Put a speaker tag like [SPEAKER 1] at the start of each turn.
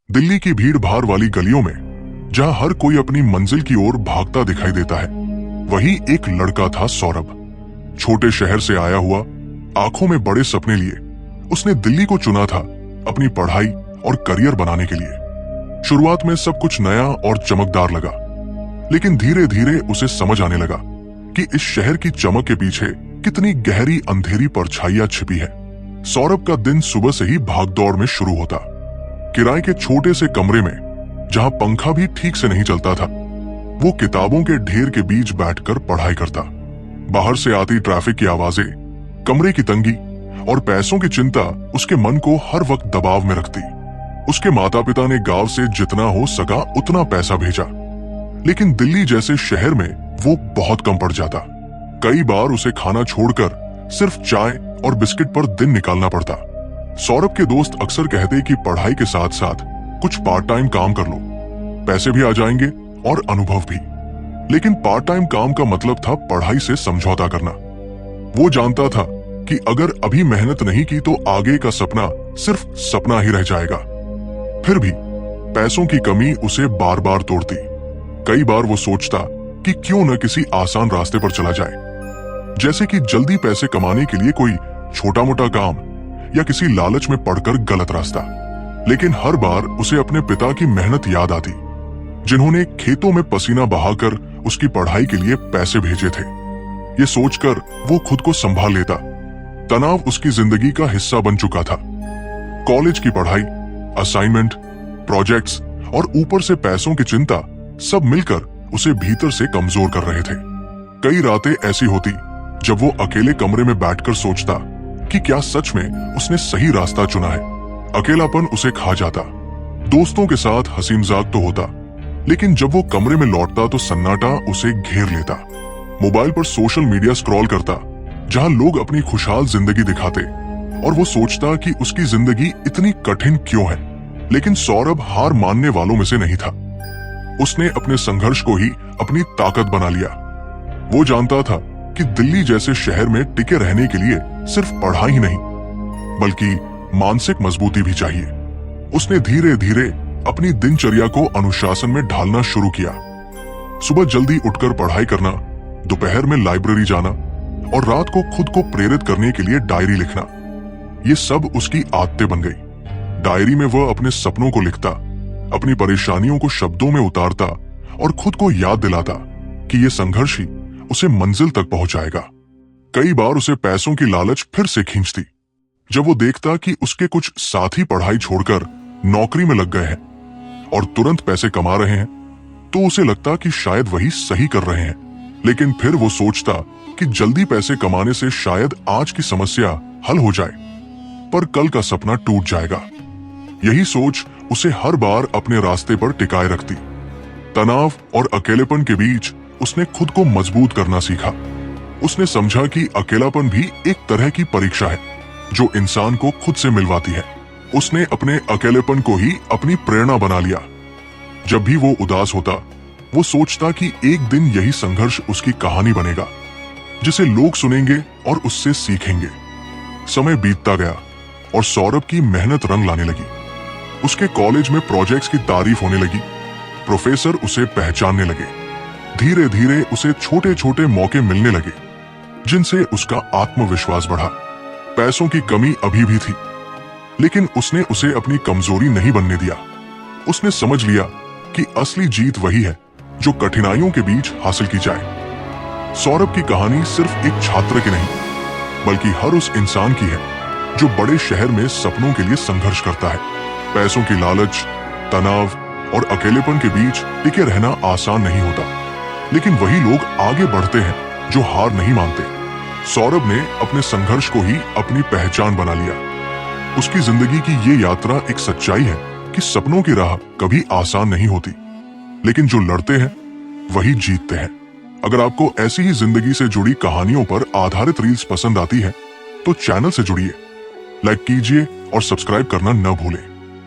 [SPEAKER 1] दिल्ली की भीड़ भाड़ वाली गलियों में जहां हर कोई अपनी मंजिल की ओर भागता दिखाई देता है, वही एक लड़का था सौरभ। छोटे शहर से आया हुआ, आंखों में बड़े सपने लिए उसने दिल्ली को चुना था अपनी पढ़ाई और करियर बनाने के लिए। शुरुआत में सब कुछ नया और चमकदार लगा, लेकिन धीरे धीरे उसे समझ आने लगा कि इस शहर की चमक के पीछे कितनी गहरी अंधेरी परछाइयां छिपी है। सौरभ का दिन सुबह से ही भागदौड़ में शुरू होता। किराए के छोटे से कमरे में जहां पंखा भी ठीक से नहीं चलता था, वो किताबों के ढेर के बीच बैठकर पढ़ाई करता। बाहर से आती ट्रैफिक की आवाजें, कमरे की तंगी और पैसों की चिंता उसके मन को हर वक्त दबाव में रखती। उसके माता पिता ने गांव से जितना हो सका उतना पैसा भेजा, लेकिन दिल्ली जैसे शहर में वो बहुत कम पड़ जाता। कई बार उसे खाना छोड़कर सिर्फ चाय और बिस्किट पर दिन निकालना पड़ता। सौरभ के दोस्त अक्सर कहते कि पढ़ाई के साथ साथ कुछ पार्ट टाइम काम कर लो, पैसे भी आ जाएंगे और अनुभव भी। लेकिन पार्ट टाइम काम का मतलब था पढ़ाई से समझौता करना। वो जानता था कि अगर अभी मेहनत नहीं की तो आगे का सपना सिर्फ सपना ही रह जाएगा। फिर भी पैसों की कमी उसे बार बार तोड़ती। कई बार वो सोचता कि क्यों न किसी आसान रास्ते पर चला जाए, जैसे कि जल्दी पैसे कमाने के लिए कोई छोटा मोटा काम या किसी लालच में पड़कर गलत रास्ता। लेकिन हर बार उसे अपने पिता की मेहनत याद आती, जिन्होंने खेतों में पसीना बहाकर उसकी पढ़ाई के लिए पैसे भेजे थे। ये सोचकर वो खुद को संभाल लेता। तनाव उसकी जिंदगी का हिस्सा बन चुका था। कॉलेज की पढ़ाई, असाइनमेंट, प्रोजेक्ट्स और ऊपर से पैसों की चिंता सब मिलकर उसे भीतर से कमजोर कर रहे थे। कई रातें ऐसी होती जब वो अकेले कमरे में बैठकर सोचता कि क्या सच में उसने सही रास्ता चुना है। अकेलापन उसे खा जाता। दोस्तों के साथ हंसी मजाक तो होता, लेकिन जब वो कमरे में लौटता तो सन्नाटा उसे घेर लेता। मोबाइल पर सोशल मीडिया स्क्रॉल करता, जहां लोग अपनी खुशहाल जिंदगी दिखाते, और वो सोचता कि उसकी जिंदगी इतनी कठिन क्यों है। लेकिन सौरभ हार मानने वालों में से नहीं था। उसने अपने संघर्ष को ही अपनी ताकत बना लिया। वो जानता था कि दिल्ली जैसे शहर में टिके रहने के लिए सिर्फ पढ़ाई ही नहीं, बल्कि मानसिक मजबूती भी चाहिए। उसने धीरे धीरे अपनी दिनचर्या को अनुशासन में ढालना शुरू किया। सुबह जल्दी उठकर पढ़ाई करना, दोपहर में लाइब्रेरी जाना और रात को खुद को प्रेरित करने के लिए डायरी लिखना, ये सब उसकी आदतें बन गई। डायरी में वह अपने सपनों को लिखता, अपनी परेशानियों को शब्दों में उतारता और खुद को याद दिलाता कि ये संघर्ष ही उसे मंजिल तक पहुंचाएगा। कई बार उसे पैसों की लालच फिर से खींचती। जब वो देखता कि उसके कुछ साथी पढ़ाई छोड़कर नौकरी में लग गए हैं और तुरंत पैसे कमा रहे हैं, तो उसे लगता कि शायद वही सही कर रहे हैं। लेकिन फिर वो सोचता कि जल्दी पैसे कमाने से शायद आज की समस्या हल हो जाए, पर कल का सपना टूट जाएगा। यही सोच उसे हर बार अपने रास्ते पर टिकाए रखती। तनाव और अकेलेपन के बीच उसने खुद को मजबूत करना सीखा। उसने समझा कि अकेलापन भी एक तरह की परीक्षा है जो इंसान को खुद से मिलवाती है। उसने अपने अकेलेपन को ही अपनी प्रेरणा बना लिया। जब भी वो उदास होता, वो सोचता कि एक दिन यही संघर्ष उसकी कहानी बनेगा, जिसे लोग सुनेंगे और उससे सीखेंगे। समय बीतता गया और सौरभ की मेहनत रंग लाने लगी। उसके कॉलेज में प्रोजेक्ट्स की तारीफ होने लगी, प्रोफेसर उसे पहचानने लगे। धीरे धीरे उसे छोटे छोटे मौके मिलने लगे, जिनसे उसका आत्मविश्वास बढ़ा। पैसों की कमी अभी भी थी, लेकिन उसने उसे अपनी कमजोरी नहीं बनने दिया। उसने समझ लिया कि असली जीत वही है जो कठिनाइयों के बीच हासिल की जाए। सौरभ की कहानी सिर्फ एक छात्र की नहीं, बल्कि हर उस इंसान की है जो बड़े शहर में सपनों के लिए संघर्ष करता है। पैसों की लालच, तनाव और अकेलेपन के बीच टिके रहना आसान नहीं होता, लेकिन वही लोग आगे बढ़ते हैं जो हार नहीं मानते। सौरभ ने अपने संघर्ष को ही अपनी पहचान बना लिया। उसकी जिंदगी की ये यात्रा एक सच्चाई है कि सपनों की राह कभी आसान नहीं होती, लेकिन जो लड़ते हैं वही जीतते हैं। अगर आपको ऐसी ही जिंदगी से जुड़ी कहानियों पर आधारित रील्स पसंद आती है तो चैनल से जुड़िए, लाइक कीजिए और सब्सक्राइब करना न भूलें।